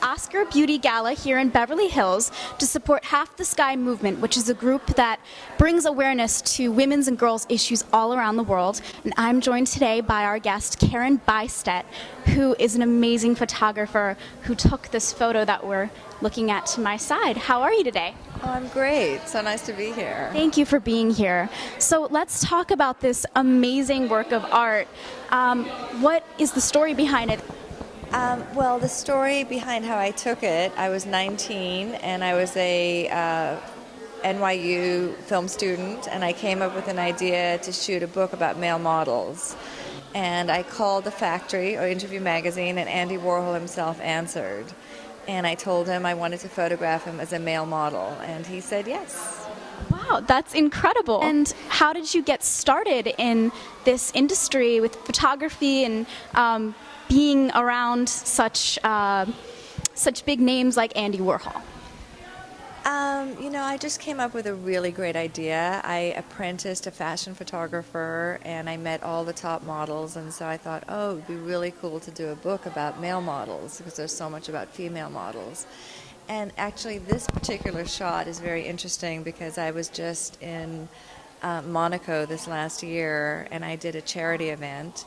Oscar Beauty Gala here in Beverly Hills to support Half the Sky Movement, which is a group that brings awareness to women's and girls' issues all around the world. And I'm joined today by our guest, Karen Bystedt, who is an amazing photographer who took this photo that we're looking at to my side. How are you today? Oh, I'm great. So nice to be here. Thank you for being here. So let's talk about this amazing work of art. What is the story behind it? Well, the story behind how I took it, I was 19 and I was a NYU film student, and I came up with an idea to shoot a book about male models. And I called the Factory or Interview magazine, and Andy Warhol himself answered. And I told him I wanted to photograph him as a male model, and he said yes. Wow, that's incredible. And how did you get started in this industry with photography and being around such big names like Andy Warhol? I just came up with a really great idea. I apprenticed a fashion photographer, and I met all the top models, and so I thought, oh, it would be really cool to do a book about male models because there's so much about female models. And actually, this particular shot is very interesting because I was just in Monaco this last year, and I did a charity event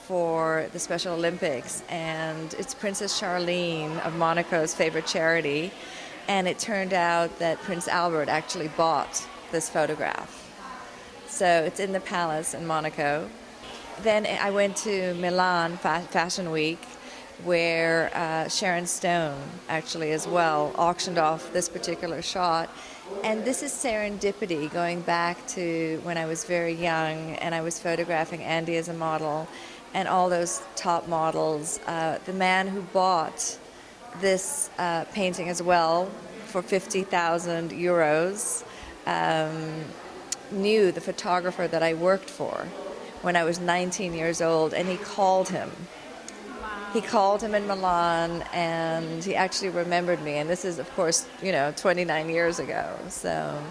for the Special Olympics, and it's Princess Charlene of Monaco's favorite charity, and it turned out that Prince Albert actually bought this photograph. So it's in the palace in Monaco. Then I went to Milan Fashion Week, where Sharon Stone actually as well auctioned off this particular shot. And this is serendipity, going back to when I was very young and I was photographing Andy as a model and all those top models. The man who bought this painting as well for 50,000 euros knew the photographer that I worked for when I was 19 years old, and he called him. He called him in Milan, and he actually remembered me. And this is, of course, 29 years ago. So,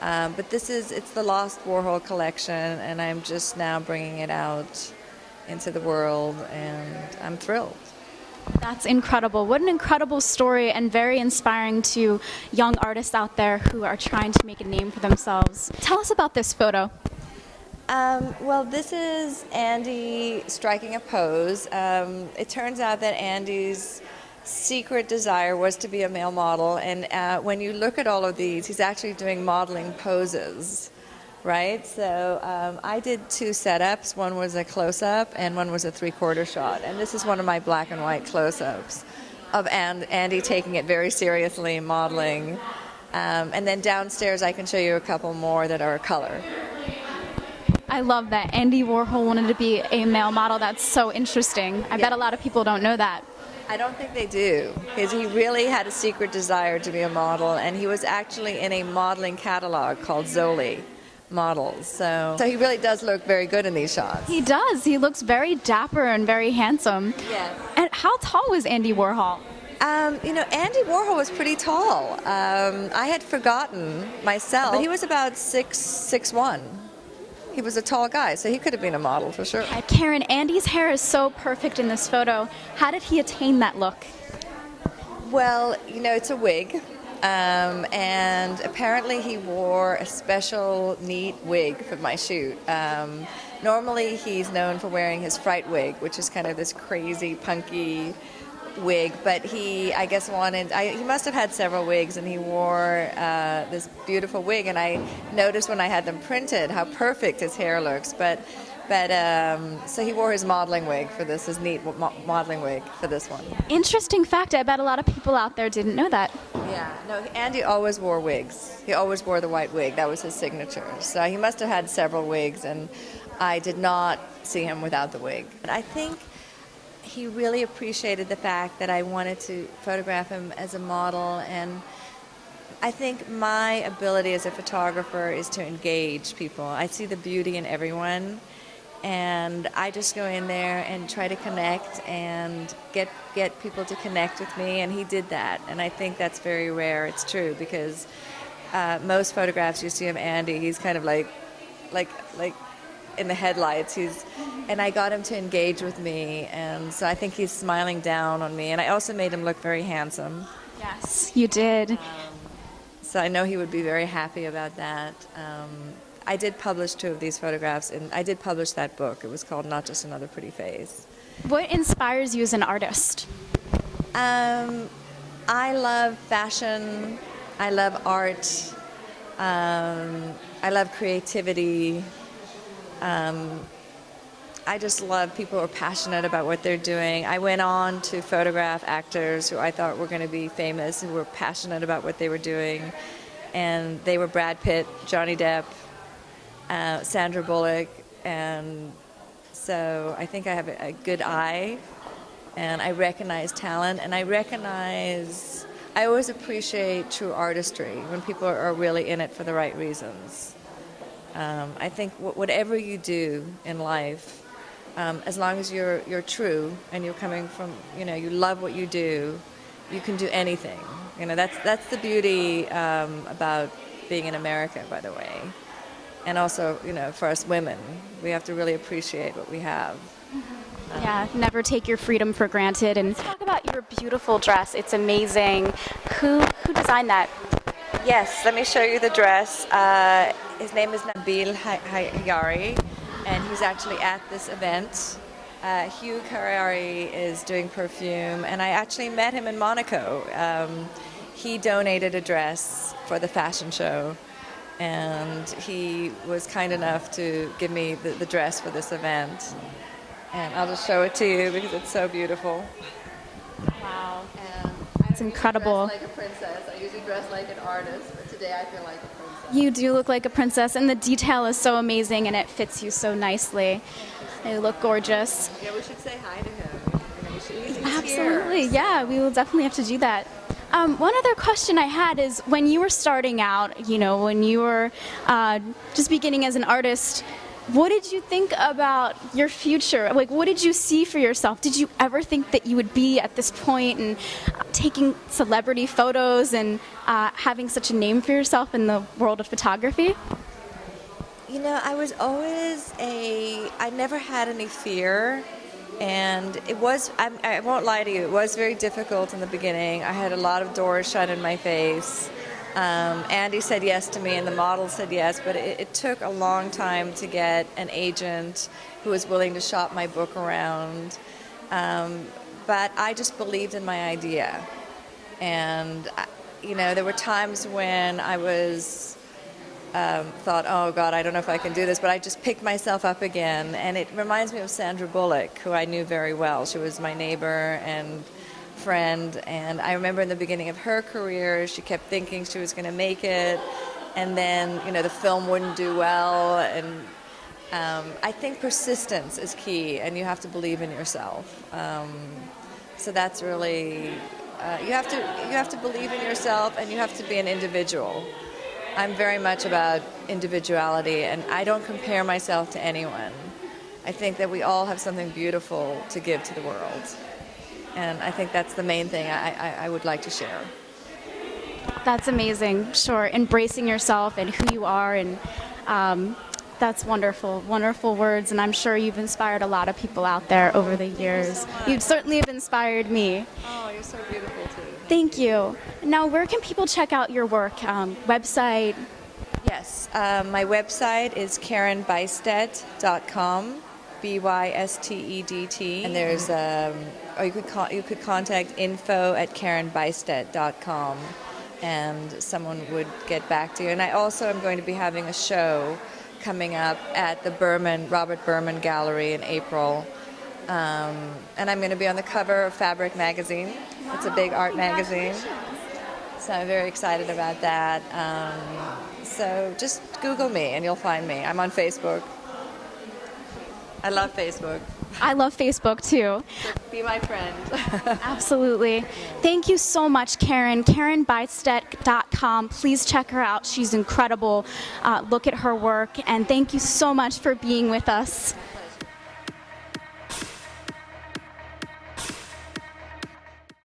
but it's the Lost Warhol collection, and I'm just now bringing it out into the world, and I'm thrilled. That's incredible. What an incredible story, and very inspiring to young artists out there who are trying to make a name for themselves. Tell us about this photo. Well, this is Andy striking a pose. It turns out that Andy's secret desire was to be a male model, and when you look at all of these, he's actually doing modeling poses, right? So I did two setups. One was a close-up, and one was a three-quarter shot. And this is one of my black and white close-ups of Andy taking it very seriously, modeling. And then downstairs, I can show you a couple more that are a color. I love that. Andy Warhol wanted to be a male model. That's so interesting. I bet a lot of people don't know that. I don't think they do, because he really had a secret desire to be a model, and he was actually in a modeling catalog called Zoli Models. So he really does look very good in these shots. He does. He looks very dapper and very handsome. Yes. And how tall was Andy Warhol? Andy Warhol was pretty tall. I had forgotten myself, but he was about 6'1". He was a tall guy, so he could have been a model for sure. Karen, Andy's hair is so perfect in this photo. How did he attain that look? Well, it's a wig, and apparently he wore a special neat wig for my shoot. Normally he's known for wearing his fright wig, which is kind of this crazy, punky wig, but he must have had several wigs, and he wore this beautiful wig, and I noticed when I had them printed how perfect his hair looks, but so he wore his modeling wig for this, his neat modeling wig for this one. Interesting fact. I bet a lot of people out there didn't know that. Yeah, no, Andy always wore wigs. He always wore the white wig. That was his signature. So he must have had several wigs, and I did not see him without the wig. And I think he really appreciated the fact that I wanted to photograph him as a model, and I think my ability as a photographer is to engage people. I see the beauty in everyone, and I just go in there and try to connect and get people to connect with me, and he did that, and I think that's very rare. It's true, because most photographs you see of Andy, he's kind of like in the headlights. And I got him to engage with me, and so I think he's smiling down on me. And I also made him look very handsome. Yes, you did. So I know he would be very happy about that. I did publish 2 of these photographs, and I did publish that book. It was called Not Just Another Pretty Face. What inspires you as an artist? I love fashion. I love art. I love creativity. I just love people who are passionate about what they're doing. I went on to photograph actors who I thought were going to be famous, who were passionate about what they were doing. And they were Brad Pitt, Johnny Depp, Sandra Bullock. And so I think I have a good eye, and I recognize talent, and I always appreciate true artistry when people are really in it for the right reasons. I think whatever you do in life, as long as you're true and you're coming from, you love what you do, you can do anything. That's the beauty about being in America, by the way. And also, for us women, we have to really appreciate what we have. Yeah, never take your freedom for granted. And talk about your beautiful dress. It's amazing. Who designed that? Yes, let me show you the dress. His name is Nabil Hayari, and he's actually at this event. Hugh Carrari is doing perfume, and I actually met him in Monaco. He donated a dress for the fashion show, and he was kind enough to give me the dress for this event. And I'll just show it to you because it's so beautiful. Wow. And It's incredible. I don't usually dress like a princess. I usually dress like an artist, but today I feel like a princess. You do look like a princess, and the detail is so amazing, and it fits you so nicely. You look gorgeous. Yeah, we should say hi to him. He's Absolutely, here. yeah, we will definitely have to do that. One other question I had is, when you were starting out, when you were just beginning as an artist, what did you think about your future? Like, what did you see for yourself? Did you ever think that you would be at this point and taking celebrity photos and having such a name for yourself in the world of photography? I was always I never had any fear. And it was, I won't lie to you, it was very difficult in the beginning. I had a lot of doors shut in my face. Andy said yes to me, and the model said yes, but it took a long time to get an agent who was willing to shop my book around. But I just believed in my idea. And, there were times when I was thought, oh God, I don't know if I can do this, but I just picked myself up again. And it reminds me of Sandra Bullock, who I knew very well. She was my neighbor and friend, and I remember in the beginning of her career, she kept thinking she was going to make it, and then, the film wouldn't do well. And I think persistence is key, and you have to believe in yourself. So that's really, you have to believe in yourself, and you have to be an individual. I'm very much about individuality, and I don't compare myself to anyone. I think that we all have something beautiful to give to the world. And I think that's the main thing I would like to share. That's amazing. Sure, embracing yourself and who you are, and that's wonderful, wonderful words. And I'm sure you've inspired a lot of people out there over the years. You certainly have inspired me. Oh, you're so beautiful too. Thank you. Now, where can people check out your work? Website? Yes, my website is KarenBystedt.com, BYSTEDT, and there's or you could contact info@KarenBystedt.com, and someone would get back to you. And I also am going to be having a show coming up at the Robert Berman Gallery in April, and I'm going to be on the cover of Fabric magazine. It's a big art magazine, so I'm very excited about that. So just Google me and you'll find me. I'm on Facebook. I love Facebook. I love Facebook too. Be my friend. Absolutely. Thank you so much, Karen. KarenBystedt.com. Please check her out. She's incredible. Look at her work. And thank you so much for being with us.